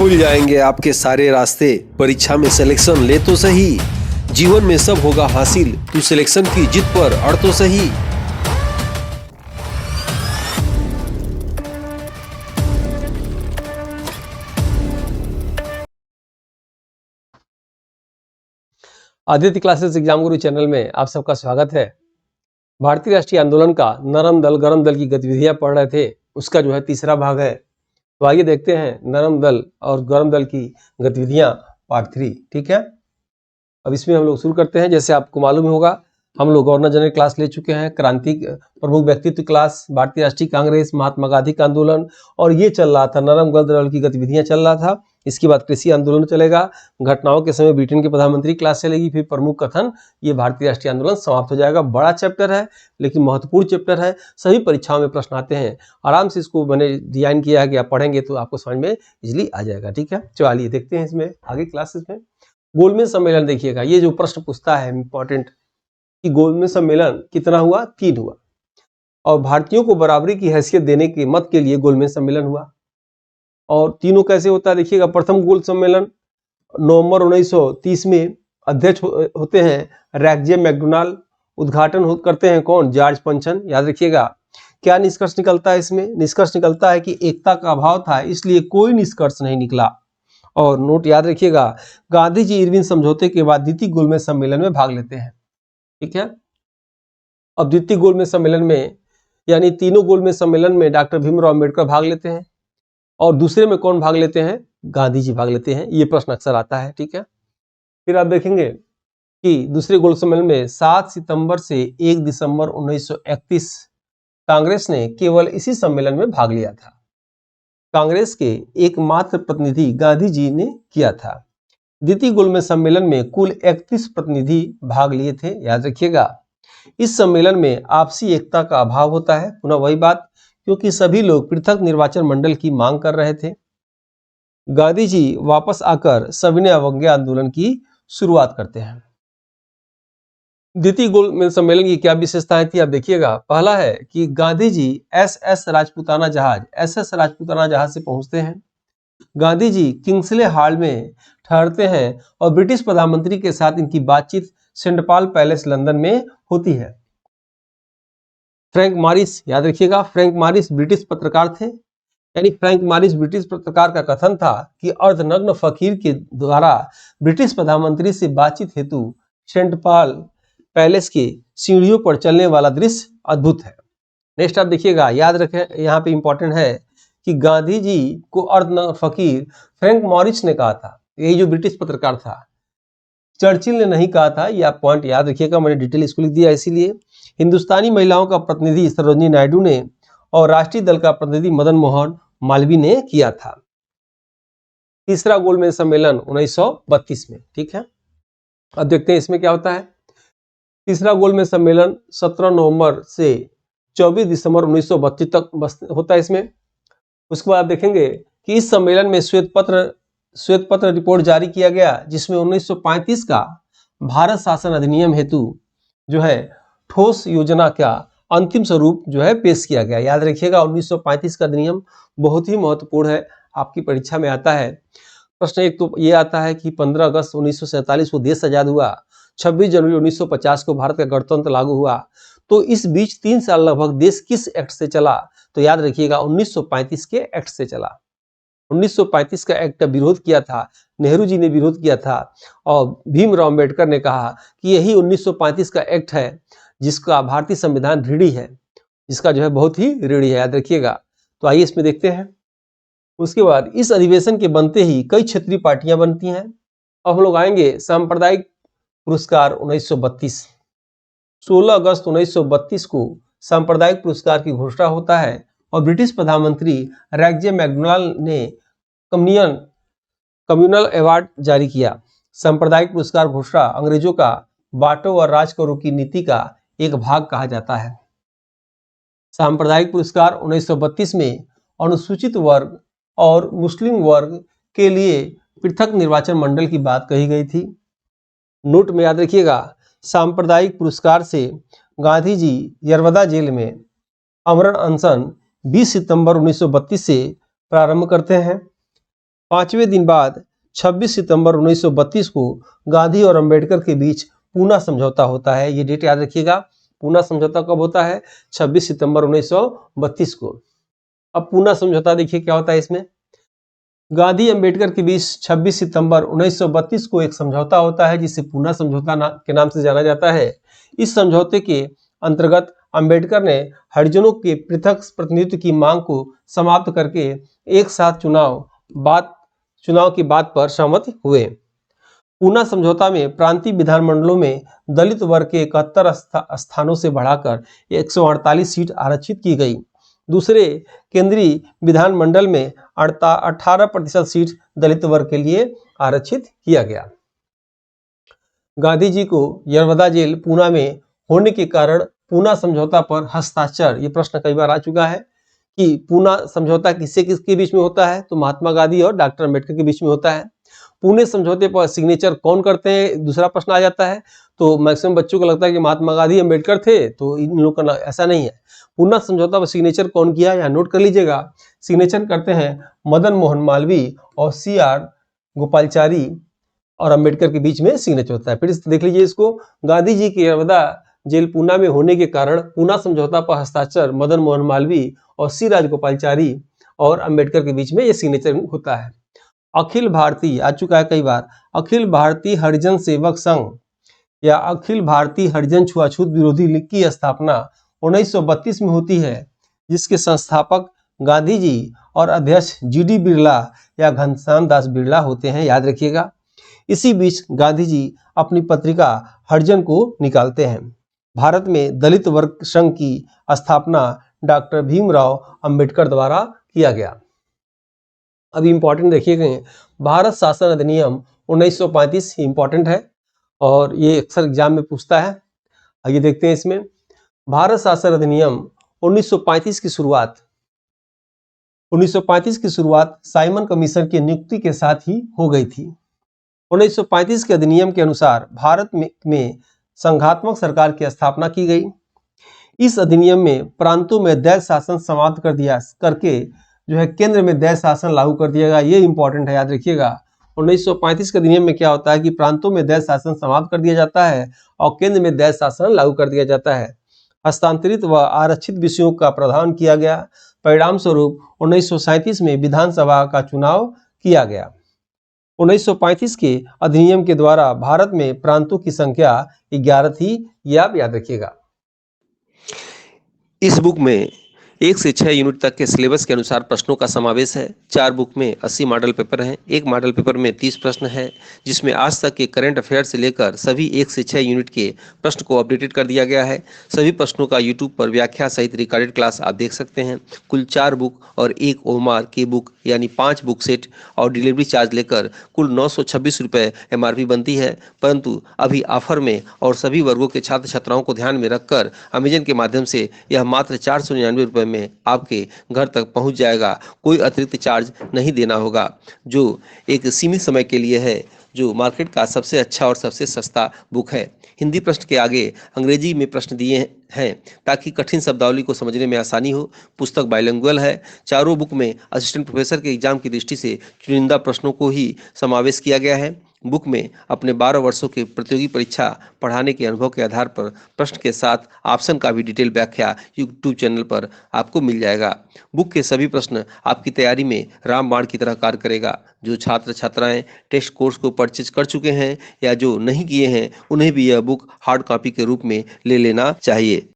खुल जाएंगे आपके सारे रास्ते। परीक्षा में सिलेक्शन ले तो सही, जीवन में सब होगा हासिल, तू सिलेक्शन की जिद पर अड़ तो सही। आदित्य क्लासेस एग्जाम गुरु चैनल में आप सबका स्वागत है। भारतीय राष्ट्रीय आंदोलन का नरम दल गरम दल की गतिविधियां पढ़ रहे थे, उसका जो है तीसरा भाग है। तो आइए देखते हैं नरम दल और गरम दल की गतिविधियां पार्ट 3। ठीक है, अब इसमें हम लोग शुरू करते हैं। जैसे आपको मालूम होगा, हम लोग गवर्नर जनरल क्लास ले चुके हैं, क्रांति प्रमुख व्यक्तित्व क्लास, भारतीय राष्ट्रीय कांग्रेस, महात्मा गांधी का आंदोलन, और ये चल रहा था नरम दल की गतिविधियां चल रहा था। इसके बाद कृषि आंदोलन चलेगा, घटनाओं के समय ब्रिटेन के प्रधानमंत्री क्लास चलेगी, फिर प्रमुख कथन, ये भारतीय राष्ट्रीय आंदोलन समाप्त हो जाएगा। बड़ा चैप्टर है लेकिन महत्वपूर्ण चैप्टर है, सभी परीक्षाओं में प्रश्न आते हैं। आराम से इसको मैंने डिजाइन किया है कि आप पढ़ेंगे तो आपको समझ में इजिली आ जाएगा। ठीक है, चलिए देखते हैं इसमें आगे क्लासेस में। गोलमेज सम्मेलन देखिएगा, ये जो प्रश्न पूछता है इंपॉर्टेंट कि गोलमेज सम्मेलन कितना हुआ? 3 हुआ, और भारतीयों को बराबरी की हैसियत देने के मत के लिए गोलमेज सम्मेलन हुआ। और तीनों कैसे होता है देखिएगा। प्रथम गोल सम्मेलन नवंबर 1930 में, अध्यक्ष होते हैं रैगजे मैकडोनाल्ड, उद्घाटन करते हैं कौन? जॉर्ज पंचन। याद रखिएगा क्या निष्कर्ष निकलता है इसमें? निष्कर्ष निकलता है कि एकता का अभाव था, इसलिए कोई निष्कर्ष नहीं निकला। और नोट याद रखिएगा, गांधी जी इरविन समझौते के बाद द्वितीय गोलमेज सम्मेलन में भाग लेते हैं। ठीक है, अब द्वितीय गोलमेज सम्मेलन में यानी तीनों गोलमेज सम्मेलन में डॉक्टर भीमराव अम्बेडकर भाग लेते हैं, और दूसरे में कौन भाग लेते हैं? गांधी जी भाग लेते हैं। ये प्रश्न अक्सर आता है। ठीक है, फिर आप देखेंगे कि दूसरे गोल सम्मेलन में 7 सितंबर से 1 दिसंबर 1931 कांग्रेस ने केवल इसी सम्मेलन में भाग लिया था। कांग्रेस के एकमात्र प्रतिनिधि गांधी जी ने किया था। द्वितीय गोलमेज सम्मेलन में कुल 31 प्रतिनिधि भाग लिए थे। याद रखिएगा, इस सम्मेलन में आपसी एकता का अभाव होता है। पुनः वही बात, क्योंकि सभी लोग पृथक निर्वाचन मंडल की मांग कर रहे थे। गांधी जी वापस आकर सविनय अवज्ञा आंदोलन की शुरुआत करते हैं। द्वितीय गोलमेज सम्मेलन की क्या विशेषताएं थी आप देखिएगा। पहला है कि गांधी जी एसएस राजपूताना जहाज से पहुंचते हैं। गांधी जी किंग्सले हॉल में ठहरते हैं और ब्रिटिश प्रधानमंत्री के साथ इनकी बातचीत सेंट पॉल पैलेस लंदन में होती है। फ्रैंक मॉरिस, याद रखिएगा, फ्रैंक मॉरिस ब्रिटिश पत्रकार थे। यानी फ्रैंक मॉरिस ब्रिटिश पत्रकार का कथन था कि अर्धनग्न फकीर के द्वारा ब्रिटिश प्रधानमंत्री से बातचीत हेतु सेंट पॉल पैलेस की सीढ़ियों पर चलने वाला दृश्य अद्भुत है। नेक्स्ट आप देखिएगा, याद रखें, यहाँ पे इंपॉर्टेंट है कि गांधी जी को अर्धनग्न फकीर फ्रैंक मॉरिस ने कहा था, यही जो ब्रिटिश पत्रकार था, चर्चिल ने नहीं कहा था। यह आप पॉइंट याद रखिएगा, मैंने डिटेल इसको लिख दिया इसीलिए। हिंदुस्तानी महिलाओं का प्रतिनिधि सरोजिनी नायडू ने और राष्ट्रीय दल का प्रतिनिधि मदन मोहन मालवीय ने किया था। तीसरा गोलमेज सम्मेलन 1932 में। ठीक है, अब देखते हैं इसमें क्या होता है। तीसरा गोलमेज सम्मेलन 17 नवंबर से 24 दिसंबर 1932 तक होता है इसमें। उसके बाद आप देखेंगे कि इस सम्मेलन में श्वेत पत्र रिपोर्ट जारी किया गया, जिसमें 1935 का भारत शासन अधिनियम हेतु जो है ठोस योजना का अंतिम स्वरूप जो है पेश किया गया। याद रखिएगा, 1935 का अधिनियम बहुत ही महत्वपूर्ण है, आपकी परीक्षा में आता है। प्रश्न एक तो ये आता है कि 15 अगस्त 1947 को देश आजाद हुआ, 26 जनवरी 1950 को भारत का गणतंत्र लागू हुआ, तो इस बीच 3 साल लगभग देश किस एक्ट से चला? तो याद रखिएगा 1935 के एक्ट से चला। 1935 का एक्ट का विरोध किया था, नेहरू जी ने विरोध किया था, और भीमराव अम्बेडकर ने कहा कि यही 1935 का एक्ट है जिसका भारतीय संविधान ऋणी है, जिसका जो है बहुत ही ऋणी है। याद रखिएगा। तो आइए इसमें देखते हैं। उसके बाद इस अधिवेशन के बनते ही कई क्षेत्रीय पार्टियां बनती हैं। अब हम लोग आएंगे सांप्रदायिक पुरस्कार 1932। 16 अगस्त 1932 को सांप्रदायिक पुरस्कार की घोषणा होता है, और ब्रिटिश प्रधानमंत्री रैगजे मैकडोनाल्ड ने कम्युनल अवार्ड जारी किया। सांप्रदायिक पुरस्कार घोषणा अंग्रेजों का बांटो और राज करो की नीति का एक भाग कहा जाता है। सांप्रदायिक पुरस्कार 1932 में अनुसूचित वर्ग और मुस्लिम वर्ग के लिए पृथक निर्वाचन मंडल की बात कही गई थी। नोट में याद रखिएगा, सांप्रदायिक पुरस्कार से गांधी जी यरवदा जेल में आमरण अनशन 20 सितंबर 1932 से प्रारंभ करते हैं, 5वें दिन बाद 26 सितंबर 1932 को गांधी और अंबेडकर के बीच पूना समझौता होता है। ये डेट याद रखिएगा, पूना समझौता कब होता है? 26 सितंबर 1932 को। अब पूना समझौता देखिए क्या होता है इसमें। गांधी अंबेडकर के बीच 26 सितंबर 1932 को एक समझौता होता है जिसे पूना समझौता के नाम से जाना जाता है। इस समझौते के अंतर्गत अंबेडकर ने हरिजनों के पृथक प्रतिनिधित्व की मांग को समाप्त करके एक साथ चुनाव की बात पर सहमत हुए। पूना समझौता में प्रांतीय विधानमंडलों में दलित वर्ग के 71 स्थानों से बढ़ाकर 148 सीट आरक्षित की गई। दूसरे केंद्रीय विधानमंडल में 18% सीट दलित वर्ग के लिए आरक्षित किया गया। गांधी जी को यरवदा जेल पूना में होने के कारण पूना समझौता पर हस्ताक्षर, ये प्रश्न कई बार आ चुका है कि पूना समझौता किसके बीच में होता है? तो महात्मा गांधी और डॉक्टर अंबेडकर के बीच में होता है। पुणे समझौते पर सिग्नेचर कौन करते हैं? दूसरा प्रश्न आ जाता है। तो मैक्सिमम बच्चों को लगता है कि महात्मा गांधी अंबेडकर थे, तो इन लोगों का ऐसा नहीं है। पूना समझौता पर सिग्नेचर कौन किया, यहाँ नोट कर लीजिएगा। सिग्नेचर करते हैं मदन मोहन मालवीय और CR गोपालचारी और अंबेडकर के बीच में सिग्नेचर होता है। फिर देख लीजिए इसको, गांधी जी के यरवदा जेल पूना में होने के कारण पूना समझौता पर हस्ताक्षर मदन मोहन मालवीय और C राजगोपालचारी और अंबेडकर के बीच में ये सिग्नेचर होता है। अखिल भारतीय आ चुका है कई बार, अखिल भारतीय हरिजन सेवक संघ या अखिल भारतीय हरिजन छुआछूत विरोधी लीग की स्थापना 1932 में होती है, जिसके संस्थापक गांधी जी और अध्यक्ष GD बिरला या घनश्याम दास बिरला होते हैं, याद रखिएगा। इसी बीच गांधी जी अपनी पत्रिका हरिजन को निकालते हैं। भारत में दलित वर्ग संघ की स्थापना डॉक्टर भीमराव अंबेडकर द्वारा किया गया। अभी इंपॉर्टेंट देखिएगा, भारत शासन अधिनियम 1935 इंपॉर्टेंट है और ये अक्सर एग्जाम में पूछता है। आइए देखते हैं इसमें। भारत शासन अधिनियम 1935 की शुरुआत साइमन कमीशन की नियुक्ति के साथ ही हो गई थी। 1935 के अधिनियम के अनुसार भारत में संघात्मक सरकार की स्थापना की गई। इस अधिनियम में प्रांतों में दैव शासन समाप्त करके जो है केंद्र में दैव शासन लागू कर दिया गया। ये इंपॉर्टेंट है, याद रखिएगा। 1935 के अधिनियम में क्या होता है कि प्रांतों में दैव शासन समाप्त कर दिया जाता है और केंद्र में दैव शासन लागू कर दिया जाता है। हस्तांतरित व आरक्षित विषयों का प्रावधान किया गया। परिणाम स्वरूप 1937 में विधानसभा का चुनाव किया गया। 1935 के अधिनियम के द्वारा भारत में प्रांतों की संख्या 11 थी, ये आप याद रखिएगा। इस बुक में 1 से 6 यूनिट तक के सिलेबस के अनुसार प्रश्नों का समावेश है। 4 बुक में 80 मॉडल पेपर हैं। एक मॉडल पेपर में 30 प्रश्न है, जिसमें आज तक के करंट अफेयर से लेकर सभी 1 से 6 यूनिट के प्रश्न को अपडेटेड कर दिया गया है। सभी प्रश्नों का यूट्यूब पर व्याख्या सहित रिकॉर्डेड क्लास आप देख सकते हैं। कुल 4 बुक और 1 ओमार की बुक यानी 5 बुक सेट और डिलीवरी चार्ज लेकर कुल 926 रुपये MRP बनती है, परंतु अभी ऑफर में और सभी वर्गों के छात्र छात्राओं को ध्यान में रखकर अमेजन के माध्यम से यह मात्र 499 रुपये में आपके घर तक पहुंच जाएगा। कोई अतिरिक्त चार्ज नहीं देना होगा, जो एक सीमित समय के लिए है, जो मार्केट का सबसे अच्छा और सबसे सस्ता बुक है। हिंदी प्रश्न के आगे अंग्रेजी में प्रश्न दिए हैं ताकि कठिन शब्दावली को समझने में आसानी हो। पुस्तक बाइलिंगुअल है। चारों बुक में असिस्टेंट प्रोफेसर के एग्जाम की दृष्टि से चुनिंदा प्रश्नों को ही समावेश किया गया है। बुक में अपने 12 वर्षों के प्रतियोगी परीक्षा पढ़ाने के अनुभव के आधार पर प्रश्न के साथ ऑप्शन का भी डिटेल व्याख्या यूट्यूब चैनल पर आपको मिल जाएगा। बुक के सभी प्रश्न आपकी तैयारी में रामबाण की तरह कार्य करेगा। जो छात्र छात्राएं टेस्ट कोर्स को परचेज कर चुके हैं या जो नहीं किए हैं, उन्हें भी यह बुक हार्ड कॉपी के रूप में ले लेना चाहिए।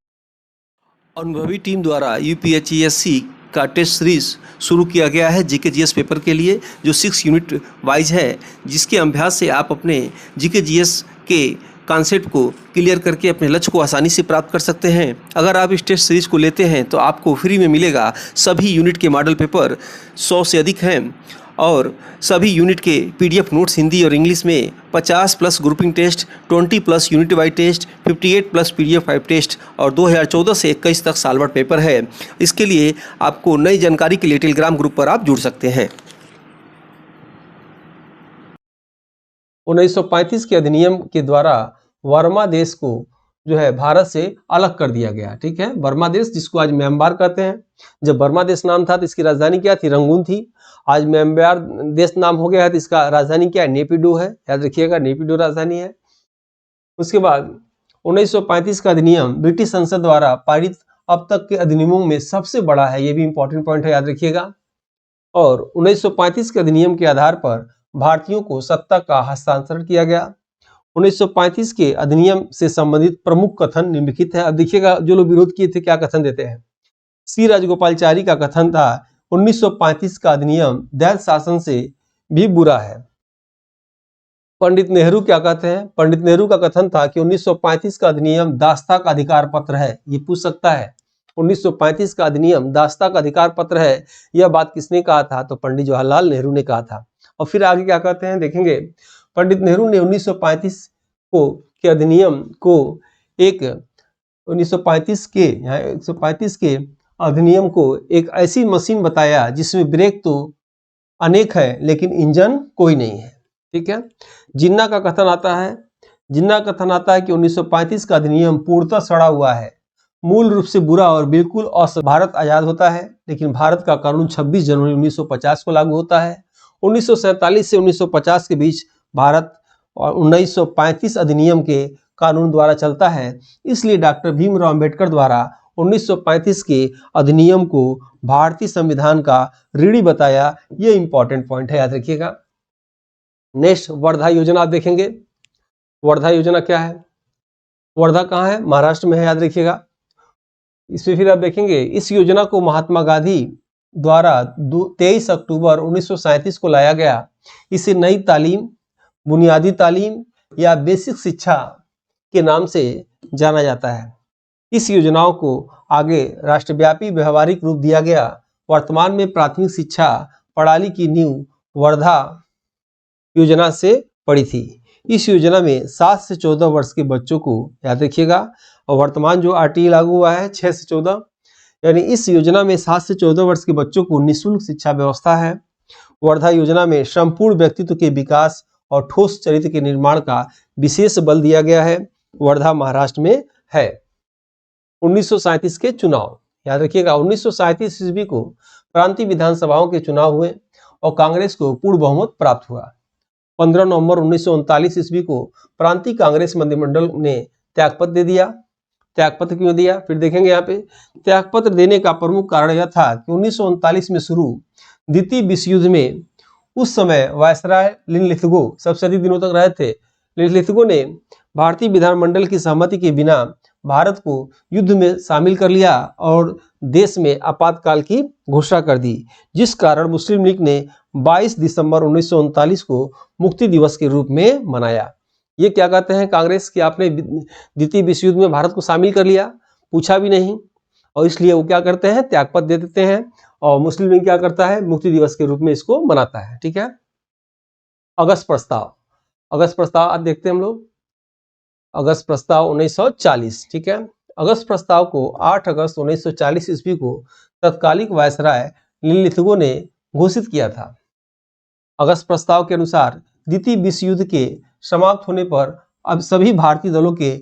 अनुभवी टीम द्वारा UPSC का टेस्ट सीरीज शुरू किया गया है GK GS पेपर के लिए, जो 6 यूनिट वाइज है, जिसके अभ्यास से आप अपने GK GS के कॉन्सेप्ट को क्लियर करके अपने लक्ष्य को आसानी से प्राप्त कर सकते हैं। अगर आप इस टेस्ट सीरीज को लेते हैं तो आपको फ्री में मिलेगा सभी यूनिट के मॉडल पेपर, 100 से अधिक हैं, और सभी यूनिट के PDF नोट्स हिंदी और इंग्लिश में, 50+ grouping test, 20+ unit wise test, 58+ PDF 5 test और 2014 से 21 तक सालभर पेपर है। इसके लिए आपको नई जानकारी के लिए टेलीग्राम ग्रुप पर आप जुड़ सकते हैं। 1935 के अधिनियम के द्वारा वर्मा देश को जो है भारत से अलग कर दिया गया। ठीक है, बर्मा देश जिसको आज म्यांमार कहते हैं, जब बर्मा देश नाम था तो इसकी राजधानी क्या थी, रंगून थी। आज म्यांमार देश नाम हो गया है तो इसका राजधानी क्या है, नेपिडो है। याद रखिएगा, नेपिडो राजधानी है। उसके बाद 1935 का अधिनियम ब्रिटिश संसद द्वारा पारित अब तक के अधिनियमों में सबसे बड़ा है, ये भी इंपॉर्टेंट पॉइंट है, याद रखिएगा। और 1935 के अधिनियम के आधार पर भारतीयों को सत्ता का हस्तांतरण किया गया। 1935 के अधिनियम से संबंधित प्रमुख कथन निम्नलिखित है। अब देखिएगा, जो लोग विरोध किए थे क्या कथन देते हैं। सी राजगोपालचारी का कथन था 1935 का अधिनियम दैत शासन से भी बुरा है। पंडित नेहरू क्या कहते हैं, पंडित नेहरू का कथन था कि 1935 का अधिनियम दास्ता का अधिकार पत्र है। ये पूछ सकता है, 1935 का अधिनियम दास्ता का अधिकार पत्र है, यह बात किसने कहा था, तो पंडित जवाहरलाल नेहरू ने कहा था। और फिर आगे क्या कहते हैं देखेंगे, पंडित नेहरू ने 1935 के अधिनियम को 135 के अधिनियम को एक ऐसी मशीन बताया जिसमें ब्रेक तो अनेक है लेकिन इंजन कोई नहीं है। ठीक है, जिन्ना का कथन आता है कि 1935 का अधिनियम पूर्णतः सड़ा हुआ है, मूल रूप से बुरा और बिल्कुल भारत आजाद होता है लेकिन भारत का कानून 26 जनवरी 1950 को लागू होता है। 1947 से 1950 के बीच भारत और 1935 अधिनियम के कानून द्वारा चलता है, इसलिए डॉक्टर भीमराव अंबेडकर द्वारा 1935 के अधिनियम को भारतीय संविधान का ऋणी बताया। यह इंपॉर्टेंट पॉइंट है, याद रखिएगा। नेक्स्ट, वर्धा योजना आप देखेंगे। वर्धा योजना क्या है, वर्धा कहाँ है, महाराष्ट्र में है, याद रखिएगा। इसमें फिर आप देखेंगे, इस योजना को महात्मा गांधी द्वारा 23 अक्टूबर 1937 को लाया गया। इसे नई तालीम, बुनियादी तालीम या बेसिक शिक्षा के नाम से जाना जाता है। इस योजनाओं को आगे राष्ट्रव्यापी व्यवहारिक रूप दिया गया। वर्तमान में प्राथमिक शिक्षा प्रणाली की नींव वर्धा योजना से पड़ी थी। इस योजना में 7 से 14 वर्ष के बच्चों को, याद रखिएगा, और वर्तमान जो आरटीई लागू हुआ है 6 से 14, यानी इस योजना में 7 से 14 वर्ष के बच्चों को निःशुल्क शिक्षा व्यवस्था है। वर्धा योजना में संपूर्ण व्यक्तित्व के विकास और ठोस चरित्र के निर्माण का विशेष बल दिया गया है। वर्धा महाराष्ट्र में है। 1937 के चुनाव, याद रखिएगा, 1937 ईस्वी को प्रांतीय विधानसभाओं के चुनाव हुए और कांग्रेस को पूर्ण बहुमत प्राप्त हुआ। 15 नवंबर 1939 ईस्वी को प्रांतीय कांग्रेस मंत्रिमंडल ने त्यागपत्र दे दिया। त्यागपत्र क्यों दिया, फिर देखेंगे यहाँ पे। त्यागपत्र देने का प्रमुख कारण यह था कि 1939 में शुरू द्वितीय विश्व युद्ध में उस समय वायसराय लिनलिथगो सबसे अधिक दिनों तक रहे थे। लिनलिथगो ने भारतीय विधानमंडल की सहमति के बिना भारत को युद्ध में शामिल कर लिया और देश में आपातकाल की घोषणा कर दी, जिस कारण मुस्लिम लीग ने 22 दिसंबर 1939 को मुक्ति दिवस के रूप में मनाया। ये क्या कहते हैं कांग्रेस कि आपने द्वितीय विश्व युद्ध में भारत को शामिल कर लिया, पूछा भी नहीं, और इसलिए वो क्या करते हैं, त्यागपत्र दे देते हैं, और मुस्लिम लीग क्या करता है, मुक्ति दिवस के रूप में इसको मनाता है। ठीक है, अगस्त प्रस्ताव, अगस्त प्रस्ताव आज देखते हैं हम लोग। अगस्त प्रस्ताव 1940, ठीक है। अगस्त प्रस्ताव को 8 अगस्त 1940 ईस्वी को तत्कालिक वायसराय लिनलिथगो ने घोषित किया था। अगस्त प्रस्ताव के अनुसार द्वितीय विश्व युद्ध के समाप्त होने पर अब सभी भारतीय दलों के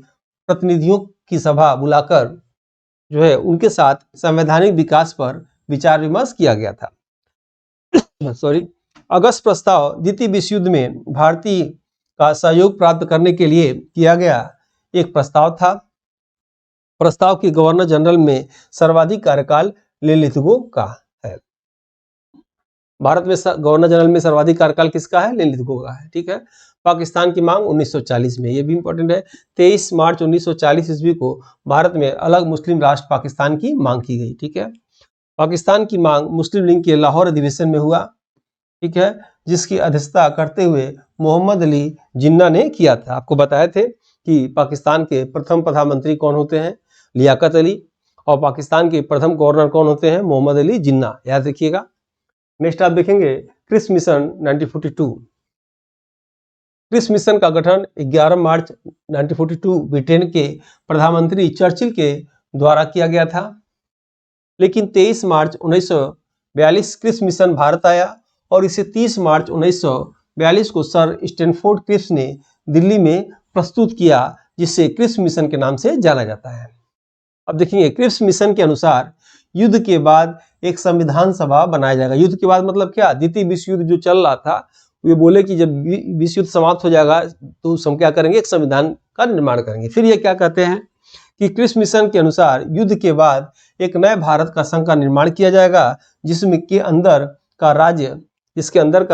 प्रतिनिधियों की सभा बुलाकर जो है उनके साथ संवैधानिक विकास पर विचार विमर्श किया गया था। अगस्त प्रस्ताव द्वितीय विश्व युद्ध में भारतीय का सहयोग प्राप्त करने के लिए किया गया एक प्रस्ताव था। प्रस्ताव के गवर्नर जनरल में सर्वाधिक कार्यकाल लिनलिथगो का है। भारत में गवर्नर जनरल में सर्वाधिक कार्यकाल किसका है, लिनलिथगो का है। ठीक है। पाकिस्तान की मांग 1940 में, ये भी इंपॉर्टेंट है। 23 मार्च 1940 ईस्वी को भारत में अलग मुस्लिम राष्ट्र पाकिस्तान की मांग की गई। ठीक है। पाकिस्तान की मांग मुस्लिम लीग के लाहौर अधिवेशन में हुआ। ठीक है, जिसकी अध्यक्षता करते हुए मोहम्मद अली जिन्ना ने किया था। आपको बताए थे कि पाकिस्तान के प्रथम प्रधानमंत्री कौन होते हैं, लियाकत अली, और पाकिस्तान के प्रथम गवर्नर कौन होते हैं, मोहम्मद अली जिन्ना, याद रखिएगा। नेक्स्ट आप देखेंगे क्रिस मिशन 1942। क्रिस मिशन का गठन 11 मार्च 1942 ब्रिटेन के प्रधानमंत्री चर्चिल के द्वारा किया गया था। लेकिन 23 मार्च 1942 क्रिस मिशन भारत आया और इसे 30 मार्च 1942 को सर स्टैनफोर्ड क्रिप्स ने दिल्ली में प्रस्तुत किया, जिसे क्रिप्स मिशन के नाम से जाना जाता है। अब देखेंगे क्रिप्स मिशन के अनुसार युद्ध के बाद एक संविधान सभा बनाया जाएगा। युद्ध के बाद मतलब क्या, द्वितीय विश्व युद्ध जो चल रहा था, ये बोले कि जब विश्व युद्ध समाप्त हो जाएगा तो हम क्या करेंगे, एक संविधान का निर्माण करेंगे। फिर ये क्या कहते हैं कि क्रिप्स मिशन के अनुसार युद्ध के बाद एक नए भारत का संघ का निर्माण किया जाएगा, जिसके अंदर का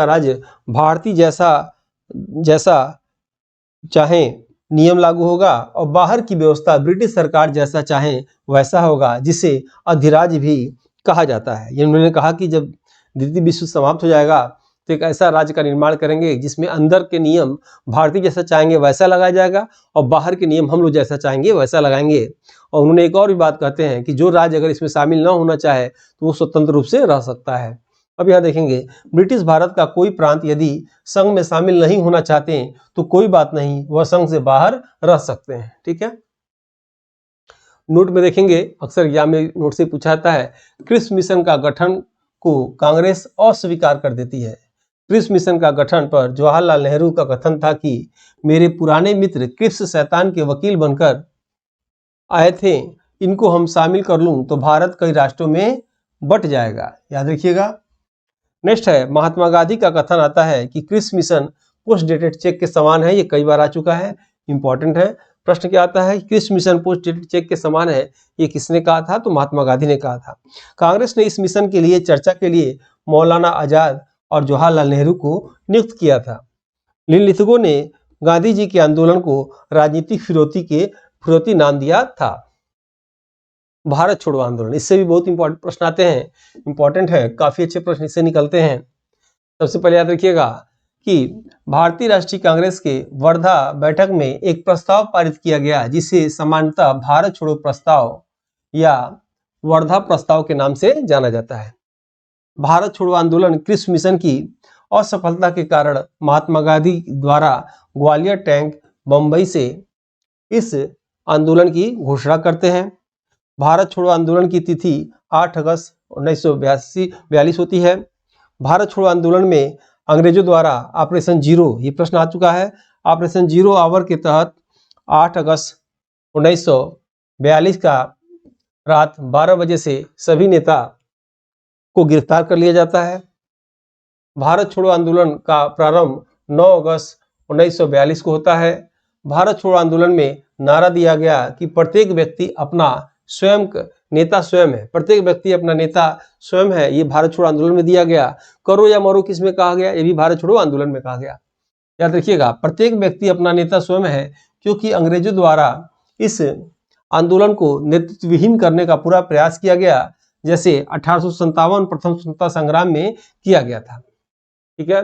राज्य भारतीय जैसा चाहे नियम लागू होगा और बाहर की व्यवस्था ब्रिटिश सरकार जैसा चाहे वैसा होगा, जिसे अधिराज्य भी कहा जाता है। ये उन्होंने कहा कि जब द्वितीय विश्व समाप्त हो जाएगा तो एक ऐसा राज्य का निर्माण करेंगे जिसमें अंदर के नियम भारतीय जैसा चाहेंगे वैसा लगाया जाएगा और बाहर के नियम हम लोग जैसा चाहेंगे वैसा लगाएंगे। और उन्होंने एक और भी बात कहते हैं कि जो राज्य अगर इसमें शामिल न होना चाहे तो वो स्वतंत्र रूप से रह सकता है। अब यहाँ देखेंगे ब्रिटिश भारत का कोई प्रांत यदि संघ में शामिल नहीं होना चाहते हैं तो कोई बात नहीं, वह संघ से बाहर रह सकते हैं। ठीक है, नोट में देखेंगे अक्सर एग्जाम में नोट से पूछा जाता है, क्रिप्स मिशन का गठन को कांग्रेस अस्वीकार कर देती है। क्रिप्स मिशन का गठन पर जवाहरलाल नेहरू का कथन था कि मेरे पुराने मित्र क्रिप्स शैतान के वकील बनकर आए थे, इनको हम शामिल कर लूं तो भारत कई राष्ट्रों में बंट जाएगा। याद रखिएगा। नेक्स्ट है, महात्मा गांधी का कथन आता है कि Cripps mission post dated cheque के समान है। ये कई बार आ चुका है, इंपॉर्टेंट है। प्रश्न क्या आता है, Cripps mission post dated cheque के समान है, ये किसने कहा था? तो महात्मा गांधी ने कहा था। कांग्रेस ने इस मिशन के लिए चर्चा के लिए मौलाना आजाद और जवाहरलाल नेहरू को नियुक्त किया था। निम्नलिखितों ने गांधी जी के आंदोलन को राजनीतिक फिरौती नाम दिया था। भारत छोड़ो आंदोलन, इससे भी बहुत इंपॉर्टेंट प्रश्न आते हैं, इंपॉर्टेंट है, काफी अच्छे प्रश्न इससे निकलते हैं। सबसे पहले याद रखिएगा कि भारतीय राष्ट्रीय कांग्रेस के वर्धा बैठक में एक प्रस्ताव पारित किया गया जिसे सामान्यतः भारत छोड़ो प्रस्ताव या वर्धा प्रस्ताव के नाम से जाना जाता है। भारत छोड़ो आंदोलन क्रिप्स मिशन की असफलता के कारण महात्मा गांधी द्वारा ग्वालियर टैंक बंबई से इस आंदोलन की घोषणा करते हैं। भारत छोड़ो आंदोलन की तिथि 8 अगस्त 1942 होती है। भारत छोड़ो आंदोलन में अंग्रेजों द्वारा ऑपरेशन जीरो, ये प्रश्न आ चुका है, ऑपरेशन जीरो आवर के तहत 8 अगस्त 1942 का रात 12 बजे से सभी नेता को गिरफ्तार कर लिया जाता है। भारत छोड़ो आंदोलन का प्रारंभ 9 अगस्त 1942 को होता है। भारत छोड़ो आंदोलन में नारा दिया गया कि प्रत्येक व्यक्ति अपना स्वयं नेता स्वयं है, प्रत्येक व्यक्ति अपना नेता स्वयं है। ये भारत छोड़ो आंदोलन में दिया गया। करो या मरो किस में कहा गया? ये भी भारत छोड़ो आंदोलन में कहा गया। याद रखिएगा, प्रत्येक व्यक्ति अपना नेता स्वयं है, क्योंकि अंग्रेजों द्वारा इस आंदोलन को नेतृत्वहीन करने का पूरा प्रयास किया गया, जैसे 1857 प्रथम स्वतंत्रता संग्राम में किया गया था। ठीक है,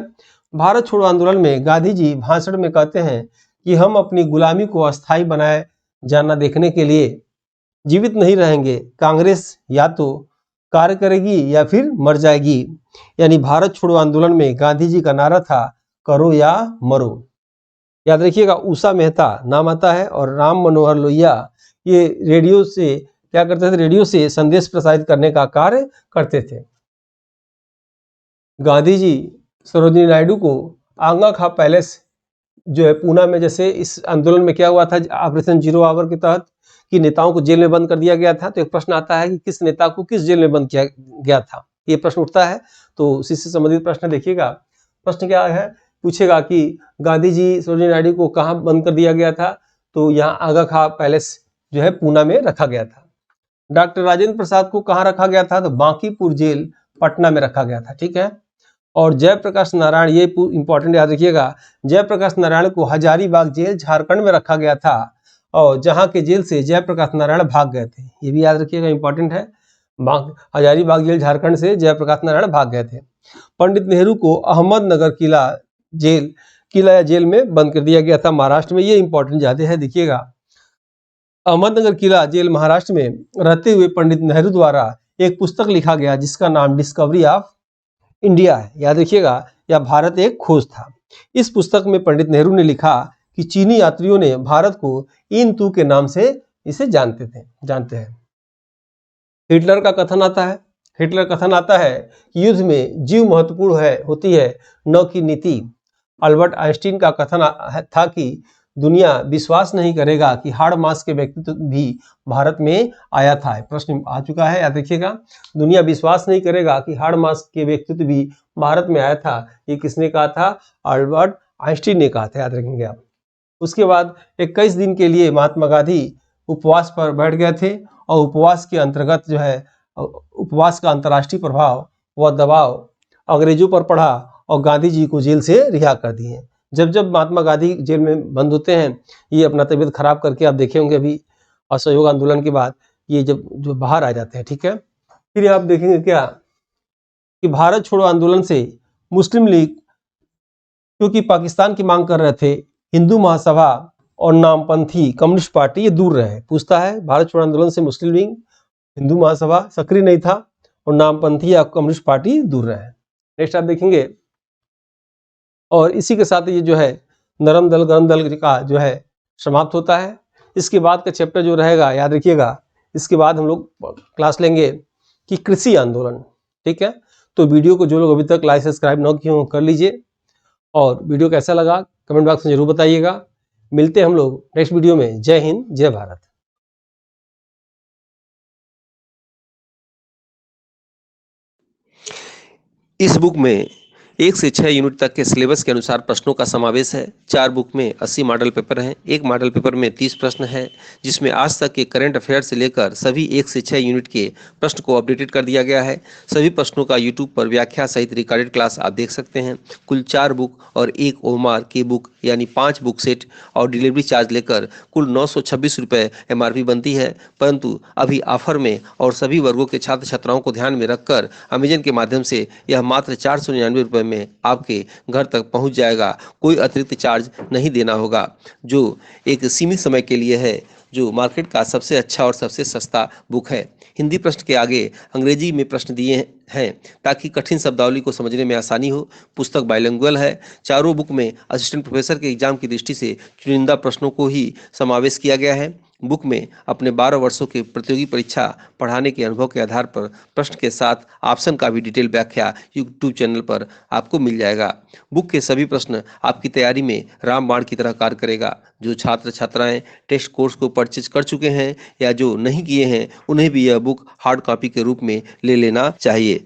भारत छोड़ो आंदोलन में गांधी जी भाषण में कहते हैं कि हम अपनी गुलामी को अस्थायी बनाए जाना देखने के लिए जीवित नहीं रहेंगे। कांग्रेस या तो कार्य करेगी या फिर मर जाएगी। यानी भारत छोड़ो आंदोलन में गांधी जी का नारा था करो या मरो। याद रखिएगा, उषा मेहता नाम आता है और राम मनोहर लोहिया ये रेडियो से क्या करते थे? रेडियो से संदेश प्रसारित करने का कार्य करते थे। गांधी जी सरोजिनी नायडू को आंगा खा पैलेस जो है पूना में, जैसे इस आंदोलन में क्या हुआ था ऑपरेशन जीरो आवर के तहत कि नेताओं को जेल में बंद कर दिया गया था, तो एक प्रश्न आता है कि किस नेता को किस जेल में बंद किया गया था, ये प्रश्न उठता है। तो उसी से संबंधित प्रश्न देखिएगा। प्रश्न क्या है, पूछेगा कि गांधी जी सरोजिनी नायडू को कहाँ बंद कर दिया गया था? तो यहाँ आगा खा पैलेस जो है पूना में रखा गया था। डॉक्टर राजेंद्र प्रसाद को कहाँ रखा गया था? तो बांकीपुर जेल पटना में रखा गया था। ठीक है, और जयप्रकाश नारायण, ये इंपॉर्टेंट याद रखिएगा, जयप्रकाश नारायण को हजारीबाग जेल झारखंड में रखा गया था और जहां के जेल से जयप्रकाश नारायण भाग गए थे। ये भी याद रखिएगा, इंपॉर्टेंट है। हजारीबाग जेल झारखंड से जयप्रकाश नारायण भाग गए थे। पंडित नेहरू को अहमदनगर किला या जेल में बंद कर दिया गया था महाराष्ट्र में। ये इंपॉर्टेंट ज्यादा है, देखिएगा। अहमदनगर किला जेल महाराष्ट्र में रहते हुए पंडित नेहरू द्वारा एक पुस्तक लिखा गया जिसका नाम डिस्कवरी ऑफ इंडिया है। याद रखिएगा, या भारत एक खोज था। इस पुस्तक में पंडित नेहरू ने लिखा कि चीनी यात्रियों ने भारत को इन तू के नाम से इसे जानते हैं। हिटलर का कथन आता है। हिटलर कथन आता है कि युद्ध में जीव महत्वपूर्ण होती है, न कि नीति। अल्बर्ट आइंस्टीन का कथन था कि दुनिया विश्वास नहीं करेगा कि हाड़ मास के व्यक्तित्व भी भारत में आया था। प्रश्न आ चुका है, याद रखिएगा। दुनिया विश्वास नहीं करेगा कि हाड़ मास के व्यक्तित्व भी भारत में आया था। ये किसने कहा था? अल्बर्ट आइंस्टीन ने कहा था, याद रखेंगे आप। उसके बाद 21 दिन के लिए महात्मा गांधी उपवास पर बैठ गए थे और उपवास के अंतर्गत जो है उपवास का अंतर्राष्ट्रीय प्रभाव व दबाव अंग्रेजों पर पड़ा और गांधी जी को जेल से रिहा कर दिए। जब जब महात्मा गांधी जेल में बंद होते हैं, ये अपना तबीयत खराब करके, आप देखे होंगे अभी असहयोग आंदोलन के बाद ये जब जो बाहर आ जाते हैं, ठीक है। फिर आप देखेंगे क्या कि भारत छोड़ो आंदोलन से मुस्लिम लीग, क्योंकि पाकिस्तान की मांग कर रहे थे, हिंदू महासभा और नामपंथी कम्युनिस्ट पार्टी ये दूर रहे। पूछता है भारत छोड़ो आंदोलन से मुस्लिम लीग, हिंदू महासभा सक्रिय नहीं था और नामपंथी या कम्युनिस्ट पार्टी दूर रहे। नेक्स्ट आप देखेंगे, और इसी के साथ ये जो है नरम दल गरम दल का जो है समाप्त होता है। इसके बाद का चैप्टर जो रहेगा, याद रखिएगा, इसके बाद हम लोग क्लास लेंगे कि कृषि आंदोलन, ठीक है। तो वीडियो को जो लोग अभी तक लाइक सब्सक्राइब न किए हो कर लीजिए, और वीडियो कैसा लगा कमेंट बॉक्स में जरूर बताइएगा। मिलते हैं हम लोग नेक्स्ट वीडियो में। जय हिंद, जय भारत। इस बुक में 1 से 6 यूनिट तक के सिलेबस के अनुसार प्रश्नों का समावेश है। 4 बुक में 80 मॉडल पेपर हैं। एक मॉडल पेपर में 30 प्रश्न है, जिसमें आज तक के करंट अफेयर से लेकर सभी 1 से 6 यूनिट के प्रश्न को अपडेटेड कर दिया गया है। सभी प्रश्नों का यूट्यूब पर व्याख्या सहित रिकॉर्डेड क्लास आप देख सकते हैं। कुल 4 बुक और 1 ओमार की बुक यानी 5 बुक सेट और डिलीवरी चार्ज लेकर कुल 926 रुपये MRP बनती है। परंतु अभी ऑफर में और सभी वर्गों के छात्र छात्राओं को ध्यान में रखकर अमेजन के माध्यम से यह मात्र 499 रुपये में आपके घर तक पहुंच जाएगा। कोई अतिरिक्त चार्ज नहीं देना होगा, जो एक सीमित समय के लिए है, जो मार्केट का सबसे अच्छा और सबसे सस्ता बुक है। हिंदी प्रश्न के आगे अंग्रेजी में प्रश्न दिए हैं ताकि कठिन शब्दावली को समझने में आसानी हो। पुस्तक बाइलिंगुअल है। चारों बुक में असिस्टेंट प्रोफेसर के एग्जाम की दृष्टि से चुनिंदा प्रश्नों को ही समावेश किया गया है। बुक में अपने 12 वर्षों की प्रतियोगी परीक्षा पढ़ाने के अनुभव के आधार पर प्रश्न के साथ ऑप्शन का भी डिटेल व्याख्या यूट्यूब चैनल पर आपको मिल जाएगा। बुक के सभी प्रश्न आपकी तैयारी में रामबाण की तरह कार्य करेगा। जो छात्र छात्राएं टेस्ट कोर्स को परचेज कर चुके हैं या जो नहीं किए हैं, उन्हें भी यह बुक हार्ड कॉपी के रूप में ले लेना चाहिए।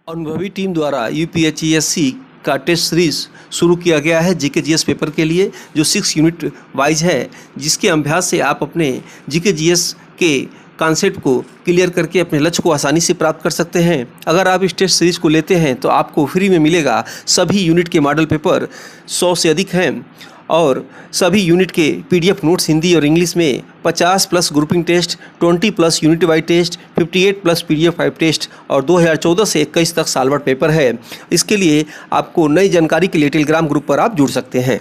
अनुभवी टीम द्वारा UPSC का टेस्ट सीरीज शुरू किया गया है जीके जीएस पेपर के लिए, जो 6 यूनिट वाइज है, जिसके अभ्यास से आप अपने जीके जीएस के कॉन्सेप्ट को क्लियर करके अपने लक्ष्य को आसानी से प्राप्त कर सकते हैं। अगर आप इस टेस्ट सीरीज को लेते हैं तो आपको फ्री में मिलेगा। सभी यूनिट के मॉडल पेपर 100 से अधिक हैं और सभी यूनिट के PDF नोट्स हिंदी और इंग्लिश में 50+ grouping test, 20+ unit wise test, 58+ PDF 5 test और 2014 से 21 तक सालवर्ड पेपर है। इसके लिए आपको नई जानकारी के लिए टेलीग्राम ग्रुप पर आप जुड़ सकते हैं।